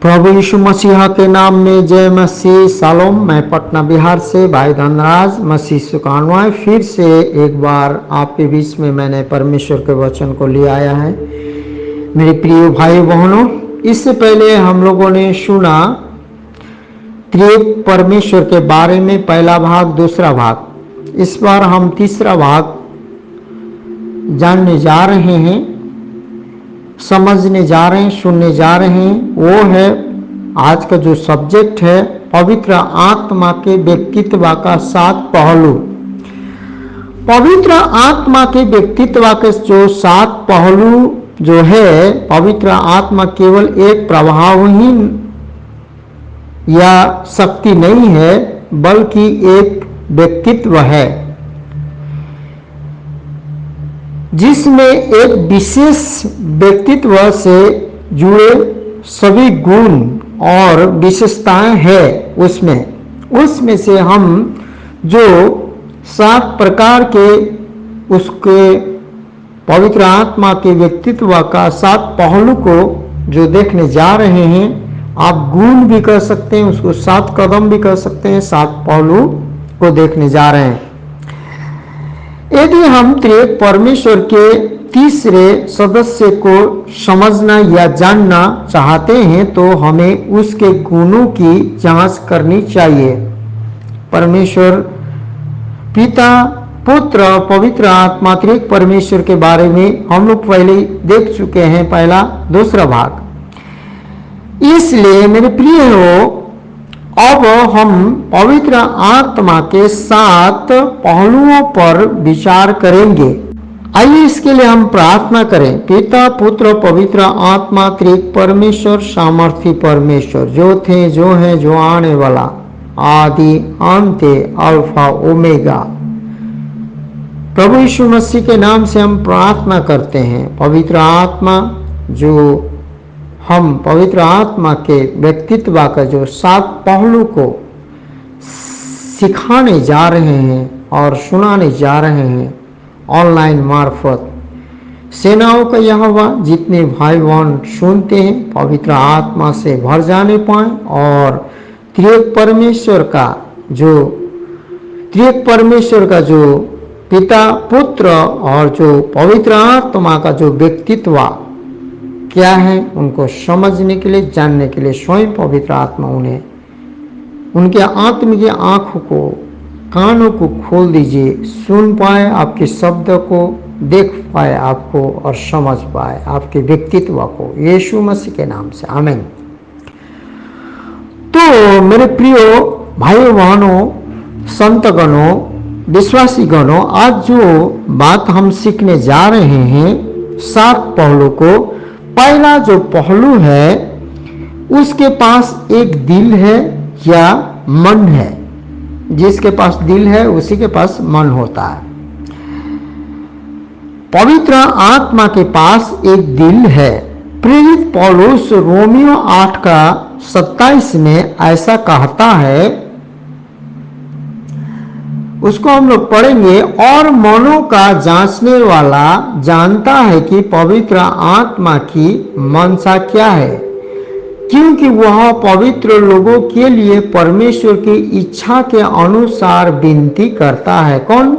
प्रभु यीशु मसीहा के नाम में जय मसीह शालोम। मैं पटना बिहार से भाई धनराज मसीह सुकानवाए फिर से एक बार आपके बीच में मैंने परमेश्वर के वचन को ले आया है। मेरे प्रिय भाई बहनों, इससे पहले हम लोगों ने सुना त्रिएक परमेश्वर के बारे में पहला भाग, दूसरा भाग। इस बार हम तीसरा भाग जानने जा रहे हैं, समझने जा रहे हैं, सुनने जा रहे हैं। वो है आज का जो सब्जेक्ट है, पवित्र आत्मा के व्यक्तित्व का 7 पहलू। पवित्र आत्मा के व्यक्तित्व के जो 7 पहलू जो है, पवित्र आत्मा केवल एक प्रभावहीन या शक्ति नहीं है, बल्कि एक व्यक्तित्व है जिसमें एक विशेष व्यक्तित्व से जुड़े सभी गुण और विशेषताएं हैं। उसमें से हम जो 7 प्रकार के उसके पवित्र आत्मा के व्यक्तित्व का 7 पहलू को जो देखने जा रहे हैं, आप गुण भी कह सकते हैं, उसको 7 कदम भी कह सकते हैं, 7 पहलू को देखने जा रहे हैं। यदि हम त्रिएक परमेश्वर के तीसरे सदस्य को समझना या जानना चाहते हैं तो हमें उसके गुणों की जांच करनी चाहिए। परमेश्वर पिता, पुत्र, पवित्र आत्मा, त्रिएक परमेश्वर के बारे में हम लोग पहले देख चुके हैं, पहला दूसरा भाग। इसलिए मेरे प्रिय हो, अब हम पवित्र आत्मा के 7 पहलुओं पर विचार करेंगे। आइए इसके लिए हम प्रार्थना करें। पिता, पुत्र, पवित्र आत्मा, त्रिएक परमेश्वर, सामर्थी परमेश्वर, जो थे, जो है, जो आने वाला, आदि अंत, अल्फा ओमेगा। प्रभु यीशु मसीह के नाम से हम प्रार्थना करते हैं। पवित्र आत्मा, जो हम पवित्र आत्मा के व्यक्तित्व का जो 7 पहलू को सिखाने जा रहे हैं और सुनाने जा रहे हैं ऑनलाइन मार्फत, सेनाओं का यहोवा जितने भाई बहन सुनते हैं पवित्र आत्मा से भर जाने पाए और त्रिएक परमेश्वर का जो पिता, पुत्र और जो पवित्र आत्मा का जो व्यक्तित्व क्या है, उनको समझने के लिए, जानने के लिए स्वयं पवित्र आत्मा उन्हें उनके आत्म की आंखों को, कानों को खोल दीजिए, सुन पाए आपके शब्द को, देख पाए आपको और समझ पाए आपके व्यक्तित्व को, यीशु मसीह के नाम से, आमीन। तो मेरे प्रियो भाइयों बहनों, संतगणों, विश्वासी गणों, आज जो बात हम सीखने जा रहे हैं 7 पहलू को, पहला जो पहलू है, उसके पास एक दिल है या मन है। जिसके पास दिल है उसी के पास मन होता है। पवित्र आत्मा के पास एक दिल है। प्रेरित पौलुस रोमियो 8:27 में ऐसा कहता है, उसको हम लोग पढ़ेंगे। और मनों का जांचने वाला जानता है कि पवित्र आत्मा की मनसा क्या है, क्योंकि वह पवित्र लोगों के लिए परमेश्वर की इच्छा के अनुसार विनती करता है। कौन?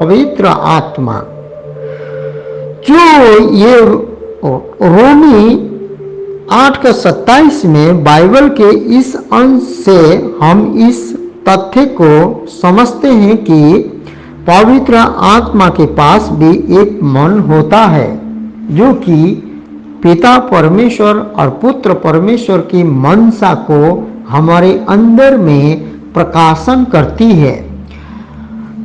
पवित्र आत्मा। जो ये रोमी 8:27 में बाइबल के इस अंश से हम इस तथ्य को समझते हैं कि पवित्र आत्मा के पास भी एक मन होता है, जो कि पिता परमेश्वर और पुत्र परमेश्वर की मनसा को हमारे अंदर में प्रकाशन करती है।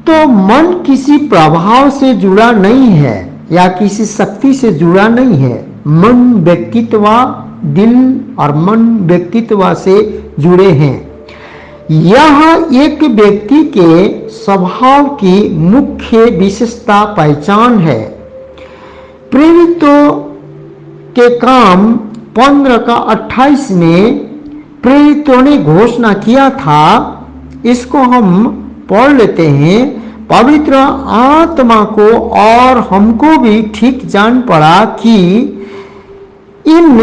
तो मन किसी प्रभाव से जुड़ा नहीं है या किसी शक्ति से जुड़ा नहीं है। मन व्यक्तित्व, दिल और मन व्यक्तित्व से जुड़े हैं। यह एक व्यक्ति के स्वभाव की मुख्य विशेषता, पहचान है। प्रेरितों के काम 15:28 में प्रेरितों ने घोषणा किया था, इसको हम पढ़ लेते हैं। पवित्र आत्मा को और हमको भी ठीक जान पड़ा कि इन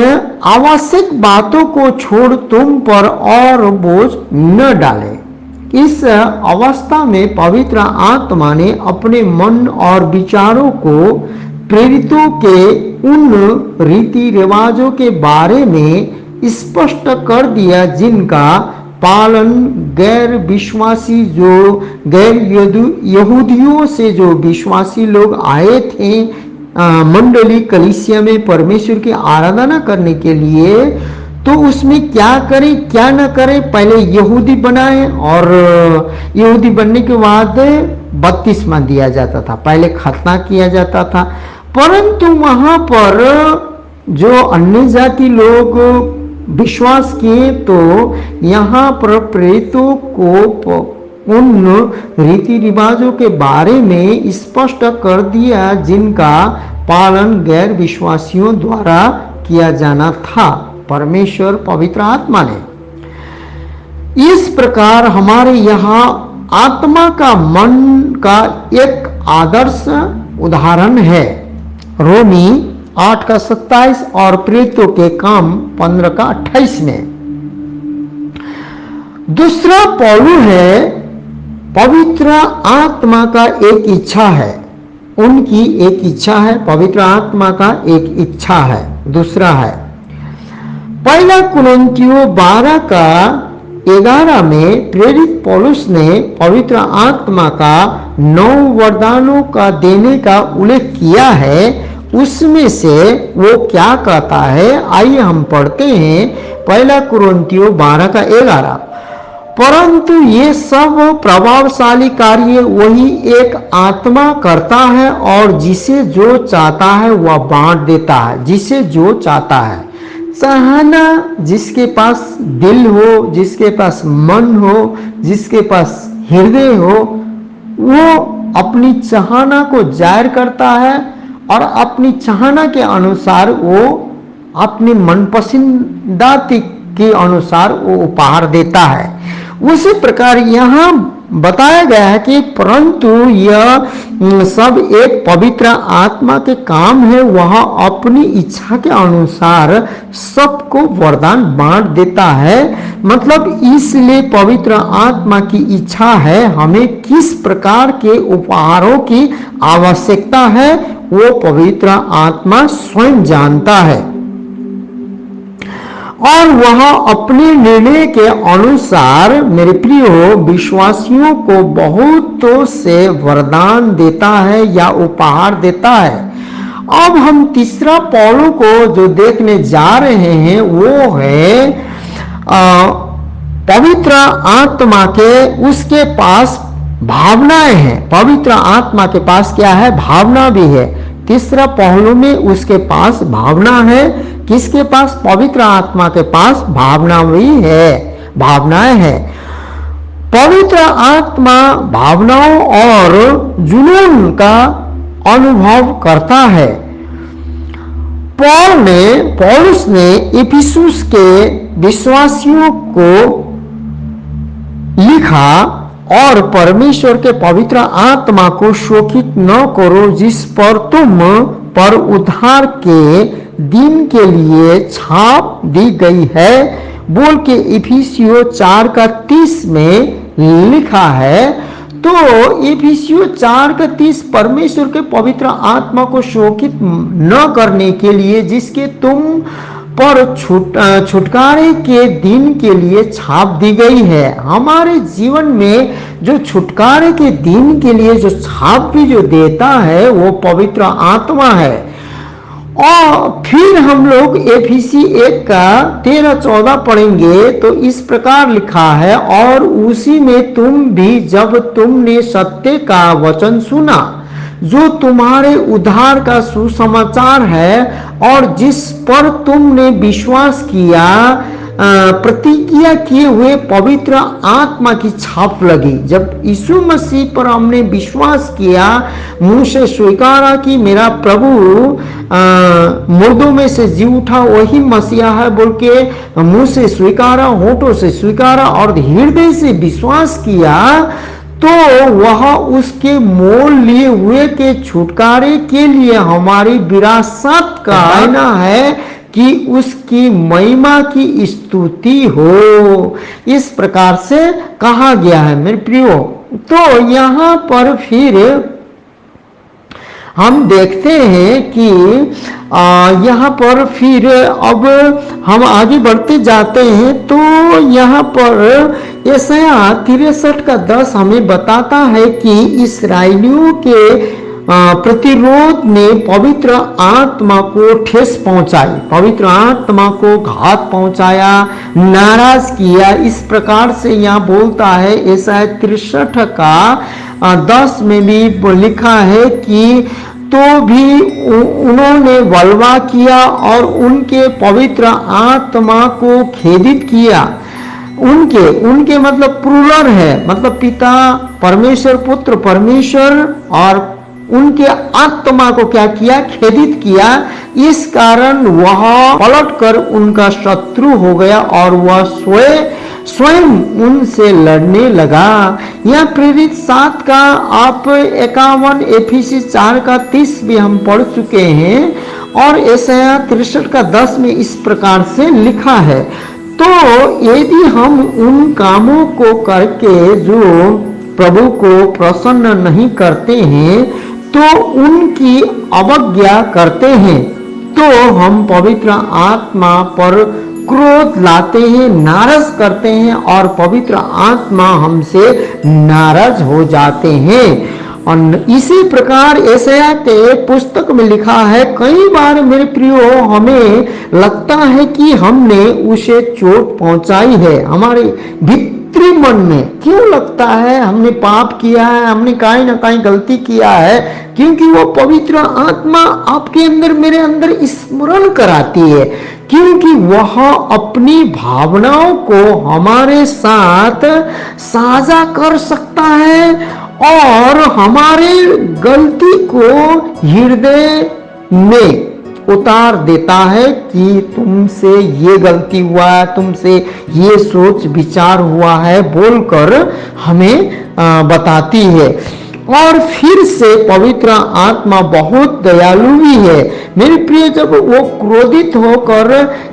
आवश्यक बातों को छोड़ तुम पर और बोझ न डाले। इस अवस्था में पवित्र आत्मा ने अपने मन और विचारों को प्रेरितों के उन रीति रिवाजों के बारे में स्पष्ट कर दिया जिनका पालन गैर विश्वासी, जो गैर यहूदियों से जो विश्वासी लोग आए थे मंडली कलीसिया में परमेश्वर की आराधना करने के लिए, तो उसमें क्या करें क्या न करें। पहले यहूदी बनाए और यहूदी बनने के बाद बपतिस्मा दिया जाता था, पहले खतना किया जाता था। परंतु वहां पर जो अन्य जाति लोग विश्वास किए तो यहाँ पर प्रेरितों को उन रीति रिवाजों के बारे में स्पष्ट कर दिया जिनका पालन गैर विश्वासियों द्वारा किया जाना था, परमेश्वर पवित्र आत्मा ने। इस प्रकार हमारे यहाँ आत्मा का मन का एक आदर्श उदाहरण है, रोमी 8 का 27 और प्रेरितों के काम 15 का 28 में। दूसरा पहलू है पवित्र आत्मा का एक इच्छा है, उनकी एक इच्छा है, पवित्र आत्मा का एक इच्छा है। दूसरा है पहला कुरिन्थियों 12 का 11 में प्रेरित पौलुस ने पवित्र आत्मा का 9 वरदानों का देने का उल्लेख किया है। उसमें से वो क्या कहता है, आइए हम पढ़ते हैं पहला कुरिन्थियों 12 का 11। परंतु ये सब प्रभावशाली कार्य वही एक आत्मा करता है और जिसे जो चाहता है वह बांट देता है। जिसे जो चाहता है, चाहना, जिसके पास दिल हो, जिसके पास मन हो, जिसके पास हृदय हो, वो अपनी चाहना को जाहिर करता है और अपनी चाहना के अनुसार वो अपनी मनपसंदा के अनुसार वो उपहार देता है। उसी प्रकार यहाँ बताया गया है कि परंतु यह सब एक पवित्र आत्मा के काम है, वह अपनी इच्छा के अनुसार सबको वरदान बांट देता है। मतलब इसलिए पवित्र आत्मा की इच्छा है, हमें किस प्रकार के उपहारों की आवश्यकता है वो पवित्र आत्मा स्वयं जानता है और वह अपने निर्णय के अनुसार मेरे प्रिय विश्वासियों को बहुतों से वरदान देता है या उपहार देता है। अब हम तीसरा पहलू को जो देखने जा रहे हैं वो है पवित्र आत्मा के उसके पास भावनाएं हैं। पवित्र आत्मा के पास क्या है, भावना भी है। तीसरा पहलू में उसके पास भावना है। किसके पास, पवित्र आत्मा के पास भावना भी है, भावनाएं हैं। पवित्र आत्मा भावनाओं और जुनून का अनुभव करता है। पौलुस ने इफिसुस के विश्वासियों को लिखा और परमेश्वर के पवित्र आत्मा को शोकित न करो जिस पर तुम पर उद्धार के दिन के लिए छाप दी गई है बोल के इफिसियों 4 का 30 में लिखा है। तो इफिसियों 4 का 30 परमेश्वर के पवित्र आत्मा को शोकित न करने के लिए जिसके तुम पर छुटकारे के दिन के लिए छाप दी गई है। हमारे जीवन में जो छुटकारे के दिन के लिए जो छाप भी जो देता है वो पवित्र आत्मा है। और फिर हम लोग एफिसी 1 का 13-14 पढ़ेंगे तो इस प्रकार लिखा है, और उसी में तुम भी जब तुमने सत्य का वचन सुना जो तुम्हारे उद्धार का सुसमाचार है और जिस पर तुमने विश्वास किया, प्रतिज्ञा किए हुए पवित्र आत्मा की छाप लगी। जब यीशु मसीह पर हमने विश्वास किया, मुंह से स्वीकारा कि मेरा प्रभु मुर्दों में से जी उठा वही मसीहा है बोल के मुंह से स्वीकारा, होठों से स्वीकारा और हृदय से विश्वास किया, तो वह उसके मोल लिए हुए के छुटकारे के लिए हमारी विरासत का कहना है कि उसकी महिमा की स्तुति हो। इस प्रकार से कहा गया है मेरे प्रियो। तो यहाँ पर फिर हम देखते हैं कि यहाँ पर फिर अब हम आगे बढ़ते जाते हैं। तो यहाँ पर यशाया 63:10 हमें बताता है कि इस्राएलियों के प्रतिरोध ने पवित्र आत्मा को ठेस पहुंचाई, पवित्र आत्मा को घात पहुंचाया, नाराज किया। इस प्रकार से यहाँ बोलता है यशाया 63:10 में भी लिखा है कि तो भी उन्होंने बलवा किया और उनके पवित्र आत्मा को खेदित किया। उनके मतलब प्लूरल है, मतलब पिता परमेश्वर, पुत्र परमेश्वर, और उनके आत्मा को क्या किया? खेदित किया। इस कारण वह पलटकर उनका शत्रु हो गया और वह स्वयं उनसे लड़ने लगा। यह प्रेरित 7 का आप 51, एफिसी 4:30 भी हम पढ़ चुके हैं, और यशाया 63:10 में इस प्रकार से लिखा है। तो यदि हम उन कामों को करके जो प्रभु को प्रसन्न नहीं करते हैं, तो उनकी अवज्ञा करते हैं, तो हम पवित्र आत्मा पर क्रोध लाते हैं, नाराज करते हैं, और पवित्र आत्मा हमसे नाराज हो जाते हैं। और इसी प्रकार यशाया के पुस्तक में लिखा है, कई बार मेरे प्रियो हमें लगता है कि हमने उसे चोट पहुंचाई है। हमारे भीतरी मन में क्यों लगता है हमने पाप किया है, हमने कहीं ना कहीं गलती किया है? क्योंकि वो पवित्र आत्मा आपके अंदर, मेरे अंदर स्मरण कराती है, क्योंकि वह अपनी भावनाओं को हमारे साथ साझा कर सकता है और हमारे गलती को हृदय में उतार देता है कि तुमसे ये गलती हुआ है, तुमसे ये सोच विचार हुआ है, बोलकर हमें बताती है। और फिर से पवित्र आत्मा बहुत दयालु भी है मेरे प्रिय। जब वो क्रोधित होकर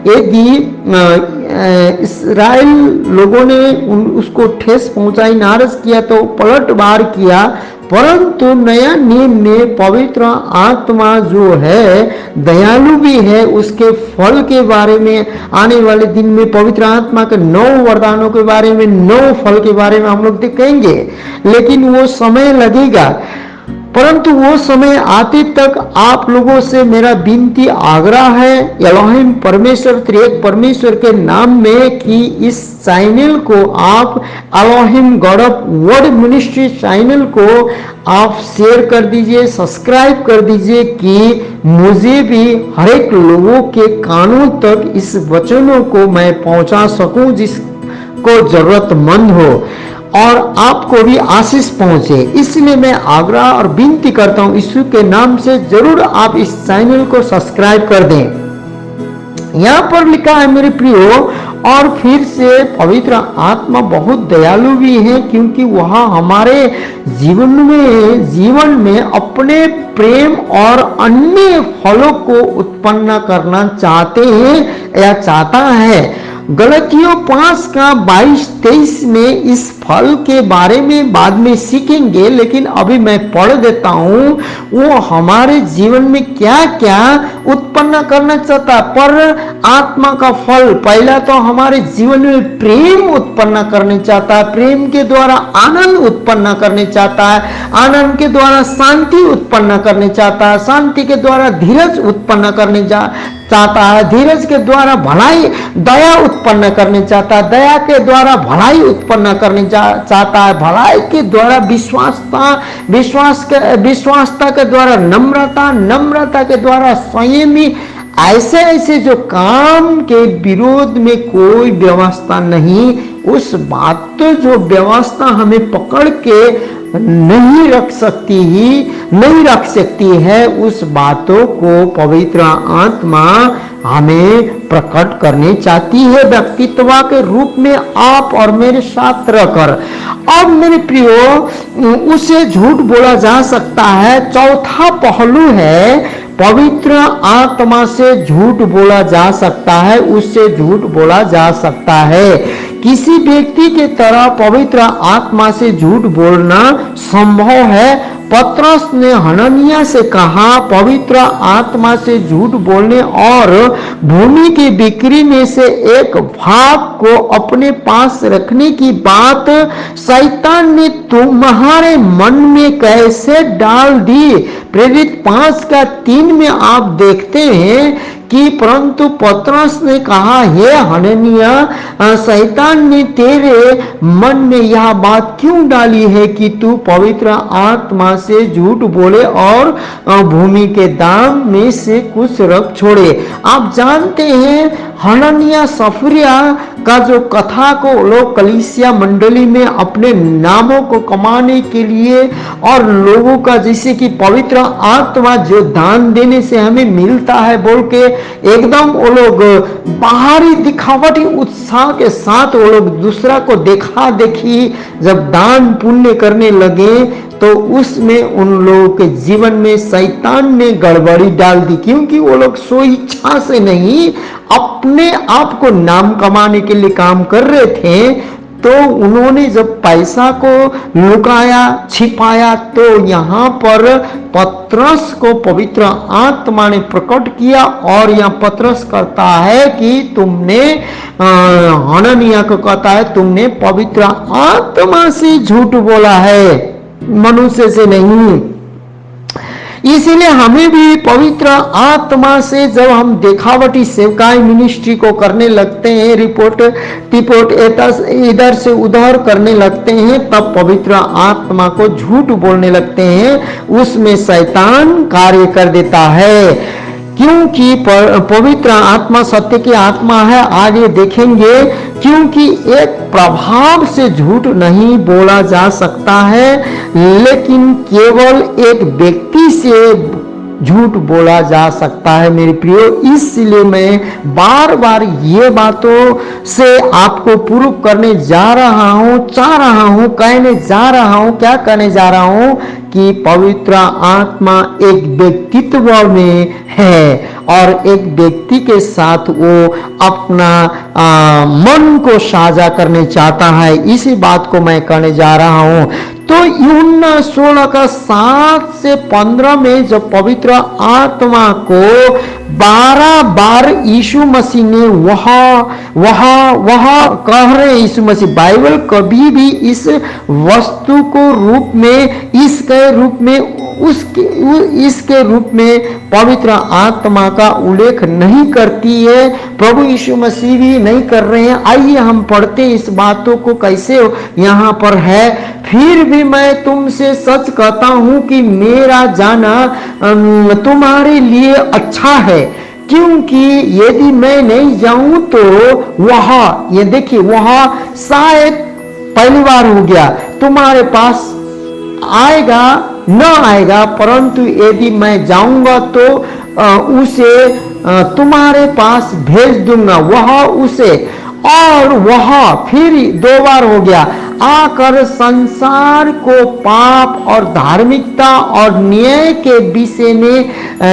यदि इस्राएल लोगों ने उसको ठेस पहुंचाई, नाराज किया, तो पलटवार किया, परंतु नया नियम में पवित्र आत्मा जो है दयालु भी है। उसके फल के बारे में आने वाले दिन में पवित्र आत्मा के 9 वरदानों के बारे में, 9 फल के बारे में हम लोग देखेंगे, लेकिन वो समय लगेगा। परंतु वो समय आते तक आप लोगों से मेरा विनती आग्रह है, एलोहिम परमेश्वर, त्रिएक परमेश्वर के नाम में, कि इस चैनल को आप, Elohim God of word ministry channel को आप शेयर कर दीजिए, सब्सक्राइब कर दीजिए, कि मुझे भी हर एक लोगों के कानों तक इस वचनों को मैं पहुंचा सकूं जिसको जरूरतमंद हो, और आपको भी आशीष पहुंचे। इसलिए मैं आग्रह और विनती करता हूं, यीशु के नाम से जरूर आप इस चैनल को सब्सक्राइब कर दें। यहां पर लिखा है मेरे प्रियो, और फिर से पवित्र आत्मा बहुत दयालु भी है, क्योंकि वह हमारे जीवन में अपने प्रेम और अन्य फलों को उत्पन्न करना चाहते हैं या चाहता है। गलतियों 5 का 22-23 में इस फल के बारे में बाद में सीखेंगे, लेकिन अभी मैं पढ़ देता हूं वो हमारे जीवन में क्या क्या उत्पन्न करना चाहता है। पर आत्मा का फल पहला तो हमारे जीवन में प्रेम उत्पन्न करने चाहता है, प्रेम के द्वारा आनंद उत्पन्न करने चाहता है, आनंद के द्वारा शांति उत्पन्न करने चाहता है, शांति के द्वारा धीरज उत्पन्न करने चाहता है, धीरज के द्वारा भलाई, दया उत्पन्न करने चाहता है, दया के द्वारा भलाई उत्पन्न करने चाहता है, भलाई के द्वारा विश्वासता के द्वारा नम्रता, नम्रता के द्वारा संयमी। ऐसे ऐसे जो काम के विरोध में कोई व्यवस्था नहीं, उस बात तो जो व्यवस्था हमें पकड़ के नहीं रख सकती है, उस बातों को पवित्र आत्मा हमें प्रकट करने चाहती है व्यक्तित्व के रूप में आप और मेरे साथ रहकर। अब मेरे प्रियो, उसे झूठ बोला जा सकता है। चौथा पहलू है पवित्र आत्मा से झूठ बोला जा सकता है, उससे झूठ बोला जा सकता है। किसी व्यक्ति के तरह पवित्र आत्मा से झूठ बोलना संभव है। पतरस ने हननिया से कहा, पवित्र आत्मा से झूठ बोलने और भूमि की बिक्री में से एक भाग को अपने पास रखने की बात शैतान ने तुम्हारे मन में कैसे डाल दी। प्रेरित 5:3 में आप देखते हैं कि परंतु पतरस ने कहा, हे हननिया, शैतान ने तेरे मन में यह बात क्यों डाली है कि तू पवित्र आत्मा से झूठ बोले और भूमि के दाम में से कुछ रख छोड़े। आप जानते हैं हननिया सफरिया का जो कथा को लोग कलीसिया मंडली में अपने नामों को कमाने के लिए और लोगों का जैसे कि पवित्र आत्मा जो दान देने से हमें मिलता है बोल के एकदम वो लोग बाहरी दिखावटी उत्साह के साथ वो लोग दूसरा को देखा देखी जब दान पुण्य करने लगे तो उसमें उन लोगों के जीवन में शैतान ने गड़बड़ी डाल दी, क्योंकि वो लोग सो इच्छा से नहीं अपने आप को नाम कमाने के लिए काम कर रहे थे। तो उन्होंने जब पैसा को लुकाया छिपाया तो यहाँ पर पतरस को पवित्र आत्मा ने प्रकट किया और यहाँ पतरस कहता है कि तुमने हननिया को कहता है तुमने पवित्र आत्मा से झूठ बोला है, मनुष्य से नहीं। इसीलिए हमें भी पवित्र आत्मा से जब हम दिखावटी सेवकाई मिनिस्ट्री को करने लगते हैं, रिपोर्ट टिपोट इधर से उधर करने लगते हैं, तब पवित्र आत्मा को झूठ बोलने लगते हैं, उसमें शैतान कार्य कर देता है। क्योंकि पवित्र आत्मा सत्य की आत्मा है, आगे देखेंगे। क्योंकि एक प्रभाव से झूठ नहीं बोला जा सकता है, लेकिन केवल एक व्यक्ति से झूठ बोला जा सकता है मेरे प्रियो। इसलिए मैं बार बार ये बातों से आपको प्रूव करने जा रहा हूं, चाह रहा हूं, कहने जा रहा हूं, क्या कहने जा रहा हूं कि पवित्र आत्मा एक व्यक्तित्व में है और एक व्यक्ति के साथ वो अपना मन को साझा करने चाहता है। इसी बात को मैं कहने जा रहा हूं। तो यूहन्ना 16:7-15 में जब पवित्र आत्मा को 12 बार यीशु मसीह ने वह कह रहे यीशु मसीह, बाइबल कभी भी इस वस्तु को रूप में इसके रूप में इसके रूप में पवित्र आत्मा का उल्लेख नहीं करती है। प्रभु यीशु मसीह भी नहीं कर रहे हैं। आइए हम पढ़ते इस बातों को कैसे यहाँ पर है। फिर भी मैं तुमसे सच कहता हूं कि मेरा जाना तुम्हारे लिए अच्छा है, क्योंकि यदि मैं नहीं जाऊं तो ये देखिए शायद पहली बार हो गया तुम्हारे पास आएगा न आएगा, परंतु यदि मैं जाऊंगा तो उसे तुम्हारे पास भेज दूंगा। उसे और फिर 2 बार हो गया आकर संसार को पाप और धार्मिकता और न्याय के विषय में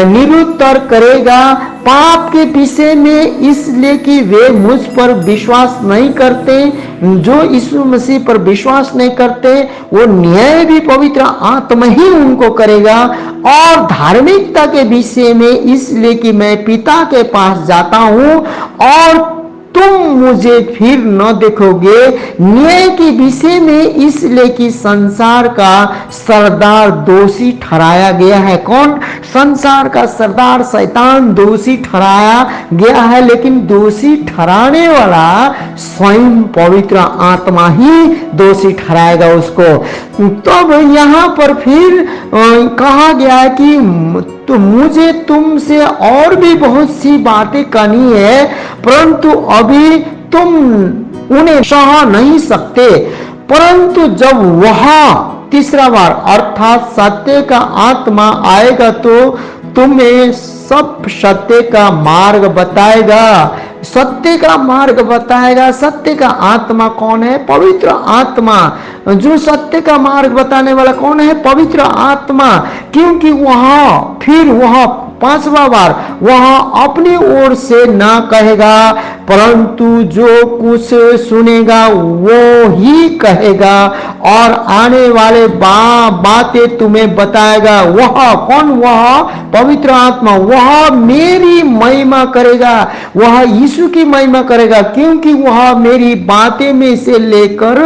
निरुत्तर करेगा। पाप के विषय में इसलिए कि वे मुझ पर विश्वास नहीं करते, जो यीशु मसीह पर विश्वास नहीं करते वो न्याय भी पवित्र आत्मा ही उनको करेगा। और धार्मिकता के विषय में इसलिए कि मैं पिता के पास जाता हूं और तुम मुझे फिर न देखोगे। न्याय के विषय में इसलिए कि संसार का सरदार दोषी ठहराया गया है। कौन? संसार का सरदार शैतान दोषी ठहराया गया है, लेकिन दोषी ठहराने वाला स्वयं पवित्र आत्मा ही दोषी ठहराएगा उसको। तब यहाँ पर फिर कहा गया है कि तो मुझे तुमसे और भी बहुत सी बातें करनी है, परंतु अभी तुम उन्हें सह नहीं सकते। परंतु जब तीसरा बार अर्थात सत्य का आत्मा आएगा तो तुम्हें सब सत्य का मार्ग बताएगा। सत्य का मार्ग बताएगा। सत्य का आत्मा कौन है? पवित्र आत्मा। जो सत्य का मार्ग बताने वाला कौन है? पवित्र आत्मा। क्योंकि फिर 5वां बार वह अपनी ओर से ना कहेगा, परंतु जो कुछ सुनेगा वो ही कहेगा और आने वाले बातें तुम्हें बताएगा। वह कौन? वह पवित्र आत्मा, वह मेरी महिमा करेगा, वह यीशु की महिमा करेगा, क्योंकि वह मेरी बातें में से लेकर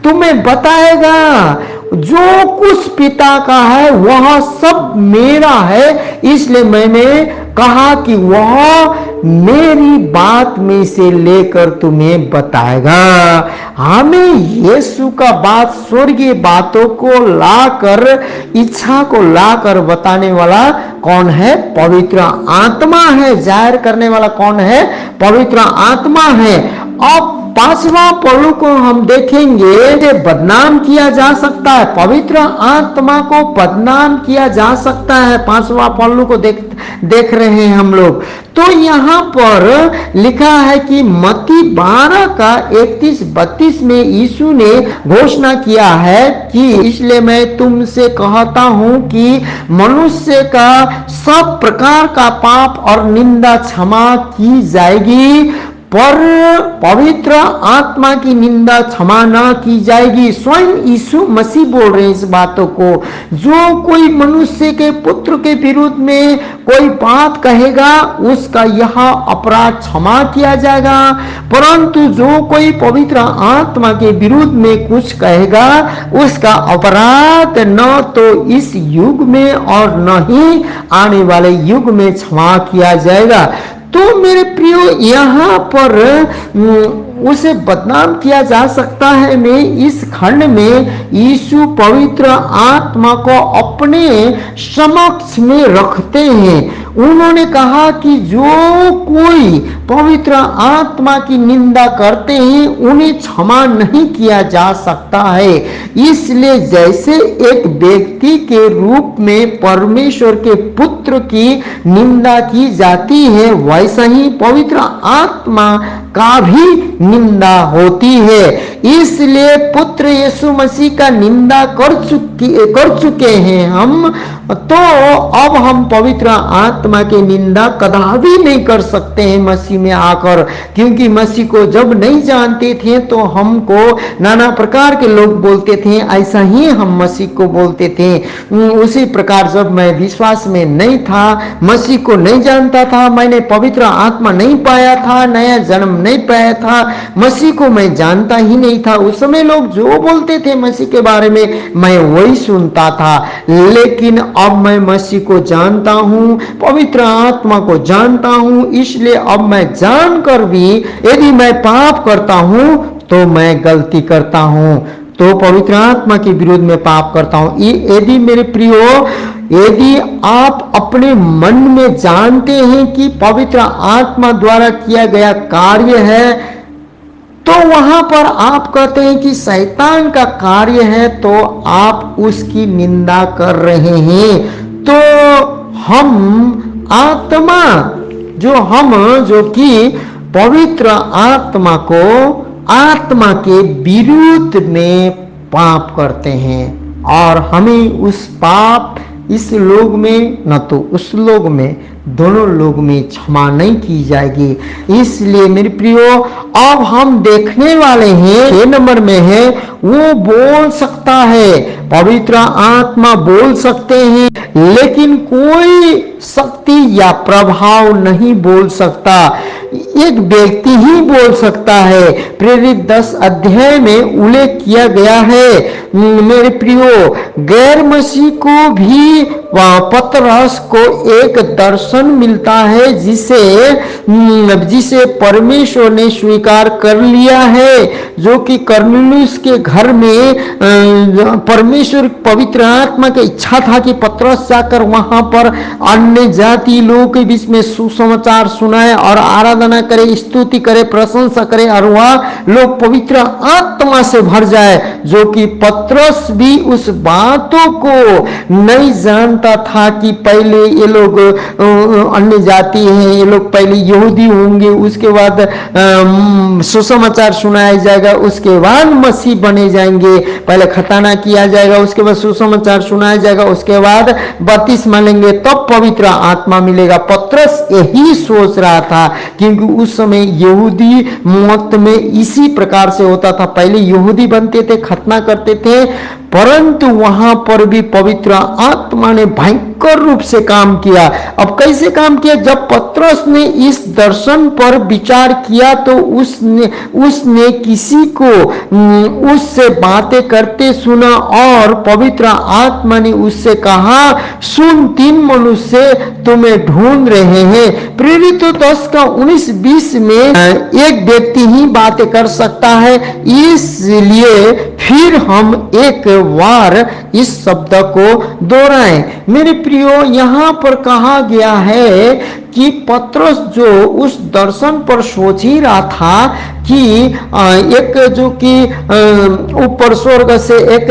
तुम्हें बताएगा। जो कुछ पिता का है वह सब मेरा है, इसलिए मैंने कहा कि वह मेरी बात में से लेकर तुम्हें बताएगा। हमें यीशु का बात, स्वर्गीय बातों को लाकर, इच्छा को लाकर बताने वाला कौन है? पवित्र आत्मा है। जाहिर करने वाला कौन है? पवित्र आत्मा है। अब 5वां पहलू को हम देखेंगे, बदनाम किया जा सकता है, पवित्र आत्मा को बदनाम किया जा सकता है। 5वां पहलू को देख रहे हैं हम लोग। तो यहाँ पर लिखा है कि मत्ती 12 का 31-32 में यीशु ने घोषणा किया है कि इसलिए मैं तुमसे कहता हूं कि मनुष्य का सब प्रकार का पाप और निंदा क्षमा की जाएगी, पर पवित्र आत्मा की निंदा क्षमा न की जाएगी। स्वयं यीशु मसीह बोल रहे हैं इस बातों को। जो कोई मनुष्य के पुत्र के विरुद्ध में कोई बात कहेगा उसका यह अपराध क्षमा किया जाएगा, परंतु जो कोई पवित्र आत्मा के विरुद्ध में कुछ कहेगा उसका अपराध न तो इस युग में और न ही आने वाले युग में क्षमा किया जाएगा। तो मेरे प्रियो, यहाँ पर उसे बदनाम किया जा सकता है। मैं इस खंड में यीशु पवित्र आत्मा को अपने समक्ष में रखते हैं। उन्होंने कहा कि जो कोई पवित्र आत्मा की निंदा करते हैं उन्हें क्षमा नहीं किया जा सकता है। इसलिए जैसे एक व्यक्ति के रूप में परमेश्वर के पुत्र की निंदा की जाती है, वैसा ही पवित्र आत्मा का भी निंदा होती है। इसलिए पुत्र यीशु मसीह का निंदा कर चुके हैं हम, तो अब हम पवित्र आत्मा की निंदा कदापि नहीं कर सकते हैं मसीह में आकर, क्योंकि मसीह को जब नहीं जानते थे तो हमको नाना प्रकार के लोग बोलते थे, ऐसा ही हम मसीह को बोलते थे। उसी प्रकार जब मैं विश्वास में नहीं था, मसीह को नहीं जानता था, मैंने पवित्र आत्मा नहीं पाया था, नया जन्म नहीं पाया था, मसीह को मैं जानता ही नहीं था, उस समय लोग जो बोलते थे मसीह के बारे में मैं वही सुनता था। लेकिन अब मैं मसीह को जानता हूं, पवित्र आत्मा को जानता हूं, इसलिए अब मैं जानकर भी यदि मैं पाप करता हूं तो मैं गलती करता हूं, तो पवित्र आत्मा के विरोध में पाप करता हूं। यदि मेरे प्रियो, यदि आप अपने मन में जानते हैं कि पवित्र आत्मा द्वारा किया गया कार्य है, तो वहां पर आप कहते हैं कि शैतान का कार्य है, तो आप उसकी निंदा कर रहे हैं। तो हम आत्मा जो कि पवित्र आत्मा को आत्मा के विरुद्ध में पाप करते हैं, और हमें उस पाप इस लोक में न तो उस लोक में, दोनों लोक में क्षमा नहीं की जाएगी। इसलिए मेरे प्रियो, अब हम देखने वाले हैं 6 नंबर में है, वो बोल सकता है, पवित्र आत्मा बोल सकते हैं, लेकिन कोई शक्ति या प्रभाव नहीं बोल सकता। एक व्यक्ति ही बोल सकता है। प्रेरित 10 अध्याय में उल्लेख किया गया है। मेरे प्रियो, गैर मसीह को भी पतरस को एक दर्शन मिलता है जिसे परमेश्वर ने स्वीकार कर लिया है, जो कि कर्नेलियुस के घर में परमेश्वर पवित्र आत्मा की इच्छा था कि पतरस जाकर वहां पर अन्य जाति लोगों के बीच में सुसमाचार सुनाए और आराधना करे, स्तुति करे, प्रशंसा करे, और वह लोग पवित्र आत्मा से भर जाए, जो कि पतरस भी उस बातों को नहीं जानता था कि पहले ये लोग अन्य जाति हैं, ये लोग पहले यहूदी होंगे, उसके बाद सुसमाचार सुनाया जाएगा, उसके बाद मसीह बने जाएंगे, पहले खतना किया जाए, जाएगा, उसके बाद सुसमाचार सुनाया जाएगा, उसके बाद बपतिस्मा लेंगे, तब पवित्र आत्मा मिलेगा। पतरस यही सोच रहा था, क्योंकि उस समय यहूदी मत में इसी प्रकार से होता था। पहले यहूदी बनते थे, खतना करते थे, परंतु वहां पर भी पवित्र आत्मा ने भयंकर रूप से काम किया। अब कैसे काम किया? जब पतरस ने इस दर्शन पर विचार किया तो उसने किसी को उससे बातें करते सुना और पवित्र आत्मा ने उससे कहा, सुन, 3 मनुष्य तुम्हें ढूंढ रहे हैं। प्रेरितों 10 का 19-20 में एक व्यक्ति ही बातें कर सकता है, इसलिए फिर हम एक बार इस शब्द को दोहराएं। मेरे प्रियो, यहां पर कहा गया है कि पतरस जो उस दर्शन पर सोच ही रहा था कि एक जो कि ऊपर स्वर्ग से एक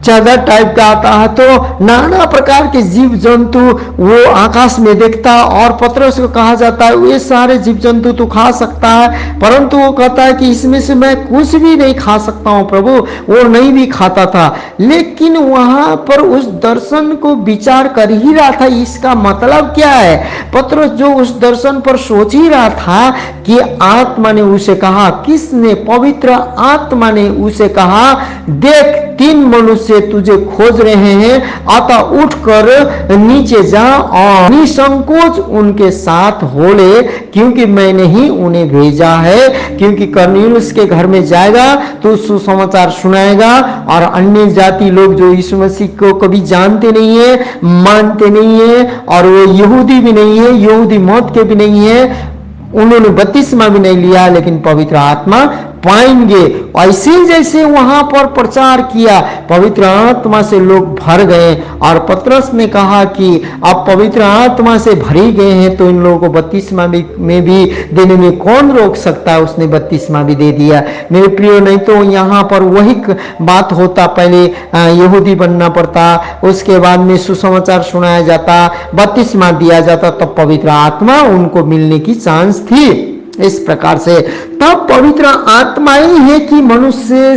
चादर टाइप का आता है, तो नाना प्रकार के जीव जंतु वो आकाश में देखता, और पतरस को कहा जाता है ये सारे जीव जंतु तो खा सकता है, परंतु वो कहता है कि इसमें से मैं कुछ भी नहीं खा सकता हूं प्रभु, वो नहीं भी खाता था। लेकिन वहां पर उस दर्शन को विचार कर ही रहा था, इसका मतलब क्या है? पतरस जो उस दर्शन पर सोच ही रहा था कि आत्मा ने उसे कहा, किसने? पवित्र आत्मा ने उसे कहा, देख 3 मनुष्य तुझे खोज रहे हैं, अतः उठकर नीचे जा और निसंकोच उनके साथ हो ले, क्योंकि मैंने ही उन्हें भेजा है। क्योंकि कर्नेलियुस के घर में जाएगा तो सुसमाचार सुनाएगा, और अन्य जाति लोग जो यीशु मसीह को कभी जानते नहीं है, मानते नहीं है, और वो यहूदी भी नहीं है, यहूदी मत के भी नहीं है, उन्होंने बपतिस्मा भी नहीं लिया, लेकिन पवित्र आत्मा पाएंगे। ऐसे जैसे वहां पर प्रचार किया, पवित्र आत्मा से लोग भर गए, और पतरस ने कहा कि अब पवित्र आत्मा से भरी गए हैं तो इन लोगों को बपतिस्मा में भी देने में कौन रोक सकता है? उसने बपतिस्मा भी दे दिया। मेरे प्रियो, नहीं तो यहाँ पर वही बात होता, पहले यहूदी बनना पड़ता, उसके बाद में सुसमाचार सुनाया जाता, बपतिस्मा दिया जाता, तब पवित्र आत्मा उनको मिलने की चांस थी। इस प्रकार से तब पवित्र आत्मा ही है कि मनुष्य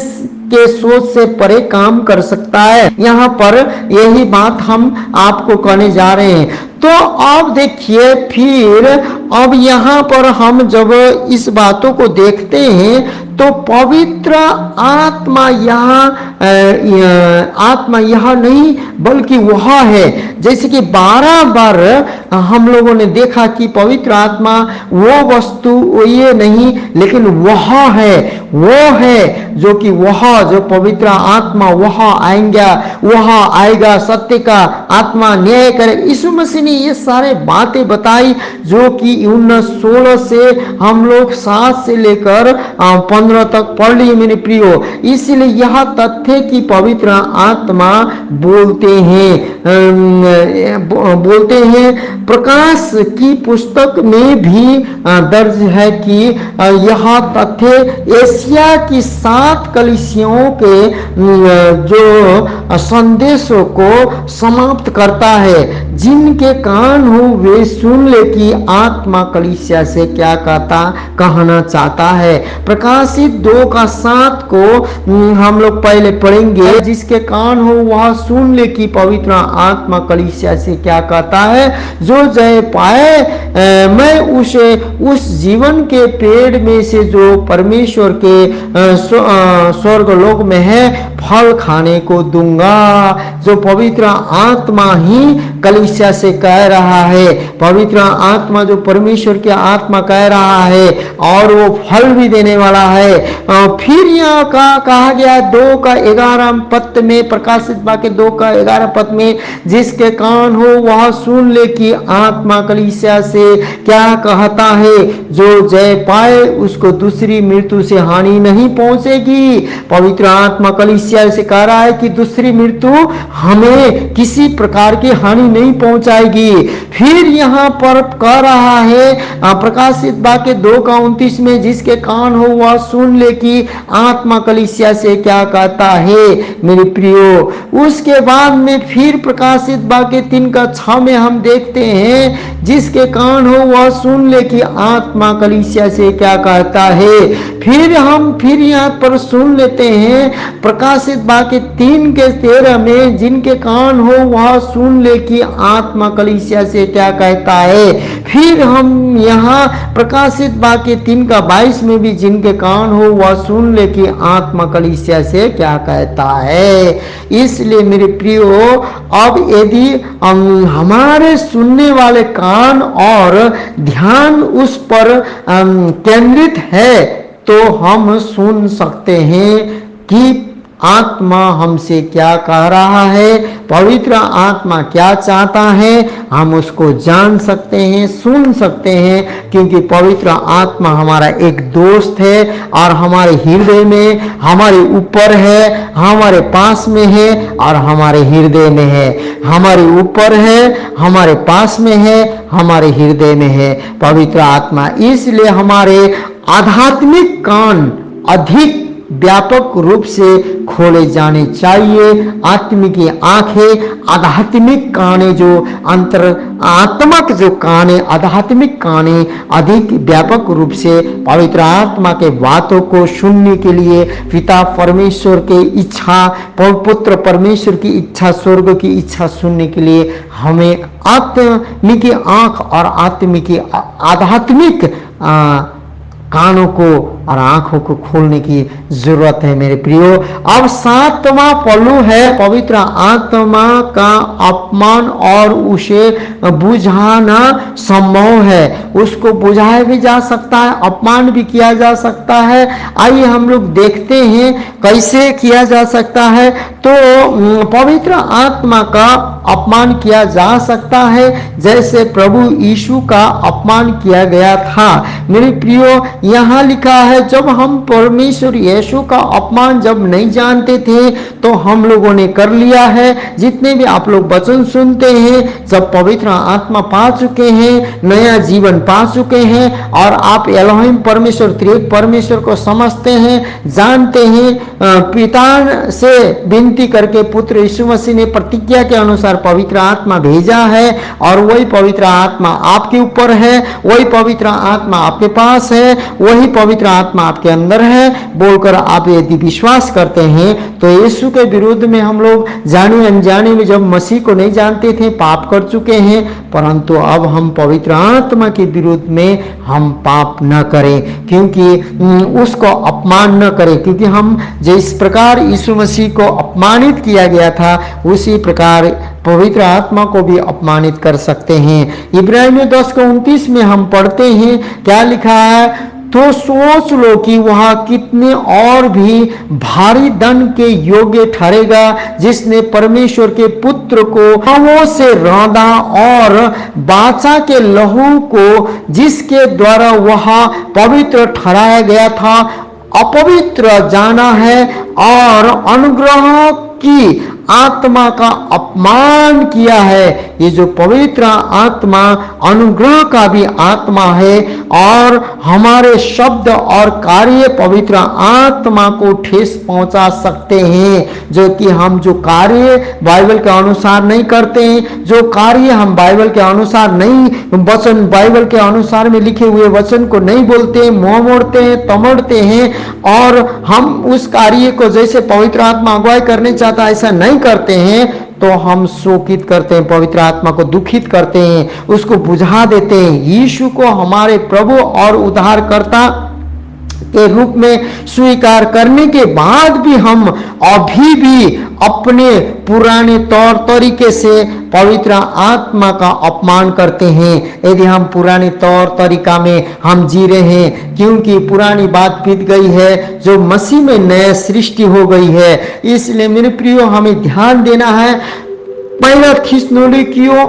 के सोच से परे काम कर सकता है। यहाँ पर यही बात हम आपको कहने जा रहे हैं। तो अब देखिए, फिर अब यहाँ पर हम जब इस बातों को देखते हैं तो पवित्र आत्मा यहाँ नहीं बल्कि वह है। जैसे कि 12 बार हम लोगों ने देखा कि पवित्र आत्मा वो वस्तु ये नहीं, लेकिन वह है, वो है जो कि वह जो पवित्र आत्मा वह आएगा, सत्य का आत्मा न्याय करे। यीशु मसीह ने ये सारे बातें बताई जो कि 16 से हम लोग 7 से लेकर 15 तक पढ़ लिए मेरे प्रियो। इसीलिए यह तथ्य कि पवित्र आत्मा बोलते हैं। प्रकाश की पुस्तक में भी दर्ज है कि यह तथ्य एशिया की 7 कलीसियाओं के जो संदेशों को समाप्त करता है। जिनके कान हो वे सुन ले कि आत्मा कलीसिया से क्या कहना चाहता है। प्रकाशित 2:7 को हम लोग पहले पढ़ेंगे। जिसके कान हो वह सुन ले कि पवित्र आत्मा कलीसिया से क्या कहता है। जो जय पाए मैं उसे उस जीवन के पेड़ में से जो परमेश्वर के स्वर्ग लोक में है फल खाने को दूंगा। जो पवित्र आत्मा ही कलीसिया से कह रहा है, पवित्र आत्मा जो परमेश्वर की आत्मा कह रहा है, और वो फल भी देने वाला है। फिर यहाँ कहा गया 2:11 पद में, प्रकाशित वाक्य 2:11 पद में, जिसके कान हो वह सुन ले कि आत्मा कलीसिया से क्या कहता है। जो जय पाए उसको दूसरी मृत्यु से हानि नहीं पहुंचेगी। पवित्र आत्मा कलीसिया से कह रहा है कि दूसरी मृत्यु हमें किसी प्रकार की हानि नहीं पहुंचाएगी। फिर यहाँ पर कह रहा है प्रकाशित वाक्य 2:29 में, जिसके कान हो वह सुन ले कि आत्मा कलीसिया से क्या कहता है मेरे प्रियो। उसके बाद में फिर प्रकाशित वाक्य 3:6 में हम देखते हैं, जिसके कान हो वह सुन ले कि आत्मा कलीसिया से क्या कहता है। फिर यहाँ पर सुन लेते हैं प्रकाशित वाक्य 3:13 में, जिनके कान हो वह सुन ले कि आत्मा कलीसिया से क्या कहता है। फिर हम यहाँ प्रकाशित वाक्य 3:22 में भी, जिनके कान हो वह सुन ले कि आत्मा कलीसिया से क्या कहता है। इसलिए मेरे प्रियो, अब यदि हमारे सुनने वाले कान और ध्यान उस पर केंद्रित है, तो हम सुन सकते हैं कि आत्मा हमसे क्या कह रहा है, पवित्र आत्मा क्या चाहता है, हम उसको जान सकते हैं, सुन सकते हैं, क्योंकि पवित्र आत्मा हमारा एक दोस्त है और हमारे हृदय में, हमारे ऊपर है, हमारे पास में है और हमारे हृदय में है। हमारे ऊपर है, हमारे पास में है, हमारे हृदय में है पवित्र आत्मा। इसलिए हमारे आध्यात्मिक कान अधिक व्यापक रूप से खोले जाने चाहिए। आत्मिक आंखें, आध्यात्मिक काने, जो आत्मक जो काने, आध्यात्मिक काने अधिक व्यापक रूप से पवित्र आत्मा के बातों को सुनने के लिए, पिता परमेश्वर की इच्छा, पुत्र परमेश्वर की इच्छा, स्वर्ग की इच्छा सुनने के लिए हमें आत्मिक आंख और आध्यात्मिक कानों को और आंखों को खोलने की जरूरत है मेरे प्रियो। अब 7वां पहलू है पवित्र आत्मा का अपमान और उसे बुझाना संभव है। उसको बुझाया भी जा सकता है, अपमान भी किया जा सकता है। आइए हम लोग देखते हैं कैसे किया जा सकता है। तो पवित्र आत्मा का अपमान किया जा सकता है जैसे प्रभु यीशु का अपमान किया गया था। मेरे प्रियो, यहाँ लिखा है, जब हम परमेश्वर यीशु का अपमान जब नहीं जानते थे तो हम लोगों ने कर लिया है। जितने भी आप लोग वचन सुनते हैं, जब पवित्र आत्मा पा चुके हैं, नया जीवन पा चुके हैं और आप एलोहिम परमेश्वर, त्रिएक परमेश्वर को समझते हैं, जानते हैं, पिता से विनती करके पुत्र यीशु मसीह ने प्रतिज्ञा के अनुसार पवित्र आत्मा भेजा है और वही पवित्र आत्मा आपके ऊपर है, वही पवित्र आत्मा आपके पास है, वही पवित्र आत्मा आपके अंदर है बोलकर आप यदि विश्वास करते हैं तो यीशु के विरुद्ध में हम लोग जाने अनजाने में जब मसीह को नहीं जानते थे पाप कर चुके हैं, परंतु अब हम पवित्र आत्मा के विरुद्ध में हम पाप न करें, क्योंकि उसको अपमान न करें, क्योंकि हम जिस प्रकार यीशु मसीह को अपमानित किया गया था उसी प्रकार पवित्र आत्मा को भी अपमानित कर सकते हैं। इब्रानियों 10:29 में हम पढ़ते हैं, क्या लिखा है, तो सोच लो कि वह कितने और भी भारी दंड के योग्य ठहरेगा जिसने परमेश्वर के पुत्र को पापों से रौंदा और बाचा के लहू को जिसके द्वारा वह पवित्र ठहराया गया था अपवित्र जाना है और अनुग्रह की आत्मा का अपमान किया है। ये जो पवित्र आत्मा अनुग्रह का भी आत्मा है और हमारे शब्द और कार्य पवित्र आत्मा को ठेस पहुंचा सकते हैं। जो कि हम जो कार्य बाइबल के अनुसार नहीं करते हैं, जो कार्य हम बाइबल के अनुसार नहीं, वचन बाइबल के अनुसार में लिखे हुए वचन को नहीं बोलते, मुंह मोड़ते हैं, तमड़ते हैं और हम उस कार्य को जैसे पवित्र आत्मा अगुवाई करने चाहता ऐसा नहीं करते हैं, तो हम शोकित करते हैं, पवित्र आत्मा को दुखित करते हैं, उसको बुझा देते हैं। यीशु को हमारे प्रभु और उद्धारकर्ता के रूप में स्वीकार करने के बाद भी हम अभी भी अपने पुराने तौर तरीके से पवित्र आत्मा का अपमान करते हैं। यदि हम पुराने तौर तरीका में हम जी रहे हैं, क्योंकि पुरानी बात बीत गई है, जो मसीह में नया सृष्टि हो गई है। इसलिए मेरे प्रियो, हमें ध्यान देना है। पहला थिस्सलुनीकियों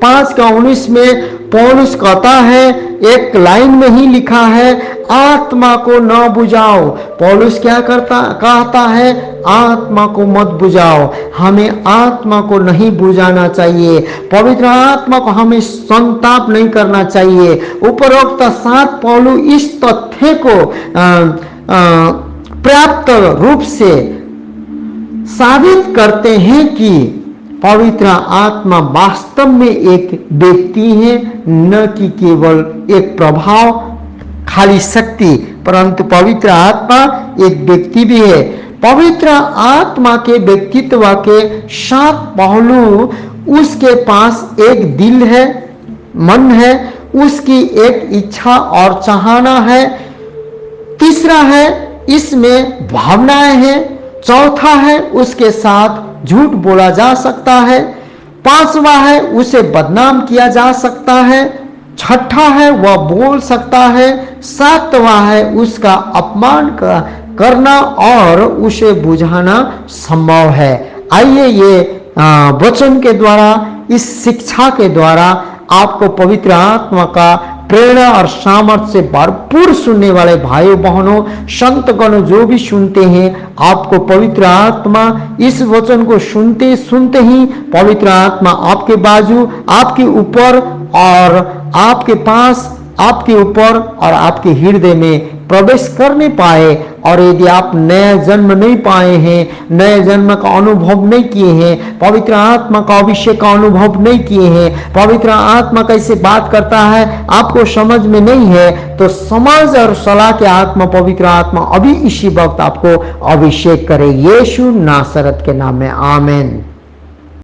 5:19 में पौलुस कहता है, एक लाइन में ही लिखा है, आत्मा को न बुझाओ। पौलुस क्या कहता है, आत्मा को मत बुझाओ। हमें आत्मा को नहीं बुझाना चाहिए, पवित्र आत्मा को हमें संताप नहीं करना चाहिए। उपरोक्त 7 पहलू इस तथ्य को पर्याप्त रूप से साबित करते हैं कि पवित्र आत्मा वास्तव में एक व्यक्ति है, न कि केवल एक प्रभाव, खाली शक्ति, परंतु पवित्र आत्मा एक व्यक्ति भी है। पवित्र आत्मा के व्यक्तित्व के 7 पहलू, उसके पास एक दिल है, मन है, उसकी एक इच्छा और चाहना है। तीसरा है, इसमें भावनाएं हैं। चौथा है, उसके साथ झूठ बोला जा सकता है। 5वां है, उसे बदनाम किया जा सकता है। 6ठा है, वह बोल सकता है। 7वां है, उसका अपमान करना और उसे बुझाना संभव है। आइए ये वचन के द्वारा, इस शिक्षा के द्वारा आपको पवित्र आत्मा का प्रेरणा और सामर्थ्य से भरपूर सुनने वाले भाइयों बहनों, संतगण जो भी सुनते हैं, आपको पवित्र आत्मा इस वचन को सुनते सुनते ही पवित्र आत्मा आपके बाजू, आपके ऊपर और आपके पास, आपके ऊपर और आपके हृदय में प्रवेश करने पाए। और यदि आप नया जन्म नहीं पाए हैं, नए जन्म का अनुभव नहीं किए हैं, पवित्र आत्मा का अभिषेक का अनुभव नहीं किए हैं, पवित्र आत्मा कैसे बात करता है आपको समझ में नहीं है, तो समझ और सलाह के आत्मा, पवित्र आत्मा अभी इसी वक्त आपको अभिषेक करे। यीशु नासरत के नाम में, आमीन।